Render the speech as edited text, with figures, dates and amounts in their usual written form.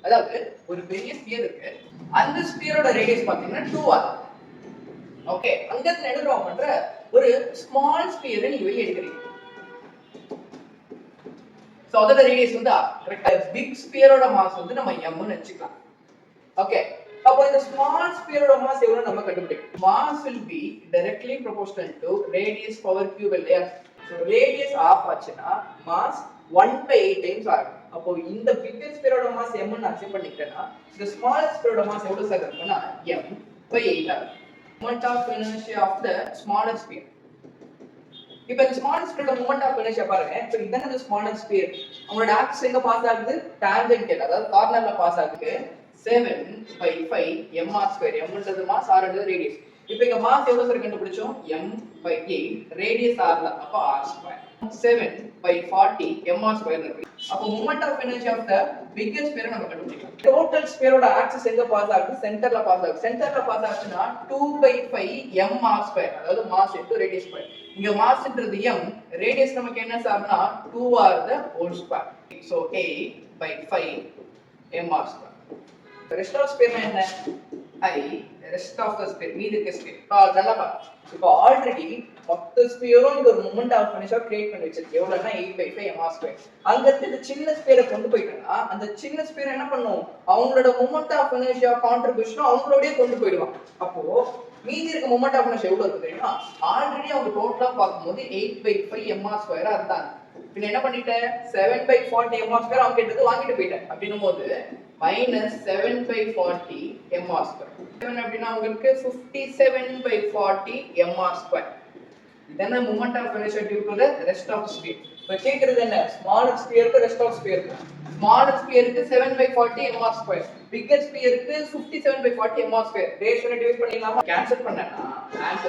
அதாவது ஒரு பெரிய ஸ்பியர் இருக்கு, அந்த ஸ்பியரோட ரேடியஸ் பாத்தீங்கன்னா 2r. ஓகே, அங்க இருந்து என்ன டிரா பண்ற, ஒரு ஸ்மால் ஸ்பியரை நீங்க வெளிய எடுக்கிறீங்க. சோ அதோட ரேடியஸ் வந்து r. கரெக்ட்டா? பிக் ஸ்பியரோட மாஸ் வந்து நம்ம m ன்னு வெச்சுக்கலாம். ஓகே, அப்போ இந்த ஸ்மால் ஸ்பியரோட மாஸ் எவ்வளவு நம்ம கண்டுபிடிக்கணும். Mass will be directly proportional to radius power cube இல்லையா? சோ ரேடியஸ் ஆஃப் ஆச்சுன்னா மாஸ் 1/8 டைம்ஸ் ஆகும். அப்போ இந்த பிக்கஸ்ட் ஸ்பியரோட மாஸ் m ன்னு அக்செப்ட் பண்ணிட்டேன்னா இந்த ஸ்மால் ஸ்பியரோட மாஸ் எவ்வளவு சார் இருக்கும்னா m/8 ஆகும். Moment of inertia of the smaller sphere. இப்போ இந்த ஸ்மால் ஸ்பியரோட மொமெண்ட் ஆஃப் இனர்ஷியா பாருங்க. இப்போ இதான இந்த ஸ்மால் ஸ்பியர், அவங்களோட ஆக்சிஸ் எங்க பாஸ் ஆகுது, டான்ஜென்டல், அதாவது கார்னர்ல பாஸ் ஆகுது. 7/5 mr². m ன்றது மாஸ், r ன்றது ரேடியஸ். இப்போ இங்க மாஸ் எவ்வளவு சார் கண்டுபிடிச்சோம், m/8, ரேடியஸ் r ல, அப்ப r². 7/40 mr² இருக்கு. அப்போ moment of inertia of the biggest sphere நம்ம கண்டுபிடிக்கலாம். டோட்டல் ஸ்பியரோட ஆக்சிஸ் எங்க பாஸ் ஆகுது, சென்டர்ல பாஸ் ஆகுது. சென்டர்ல பாஸ் ஆச்சுன்னா 2/5 mr², அதாவது மாஸ் இன்டு ரேடியஸ் ஸ்கொயர். இங்க மாஸ்ன்றது m, ரேடியஸ் நமக்கு என்ன சார்னா 2r the whole square. So 8/5 mr². Rest of sphere என்ன, I rest of the sphere, மீதி இருக்க ஸ்பியர். நல்லா பாருங்க, இப்போ ஆல்ரெடி மொத்த ஸ்பியரும் இந்த ஒரு மொமெண்ட் ஆஃப் இனர்ஷியா கிரியேட் பண்ணி வச்சிருக்கு. எவ்வளவுனா 8/5 mr². அங்க இருந்து சின்ன ஸ்பியரை கொண்டு போயிட்டா அந்த சின்ன ஸ்பியர் என்ன பண்ணும், அவங்களோட மொமெண்ட் ஆஃப் இனர்ஷியா கான்ட்ரிபியூஷன் அவங்களோடயே கொண்டு போயிடுவாங்க. அப்போ மீதி இருக்க மொமெண்ட் ஆஃப் இனர்ஷியா எவ்வளவு இருக்கு தெரியுமா, ஆல்ரெடி அவங்க டோட்டலா பார்க்கும்போது 8/5 mr² இருந்தாங்க. பின்ன என்ன பண்ணிட்டேன், 7/40 mr² அவங்க கிட்ட வாங்கிட்டு போயிட்டேன். அப்படின்னும் போது -7/40 mr². 7 அப்படினா உங்களுக்கு 57/40 mr². இதென்ன moment of inertia due to the rest of sphere. இப்போ கேக்குறது என்ன, ஸ்மாலர் ஸ்பியருக்கு ரெஸ்ட் ஆஃப் ஸ்பியருக்கு. ஸ்மாலர் ஸ்பியருக்கு 7/40 mr², பிக்கர் ஸ்பியருக்கு 57/40 mr². ரேஷியோவை டிவைட் பண்ணிடலாமா, கேன்சல் பண்ணனா ஆன்சர்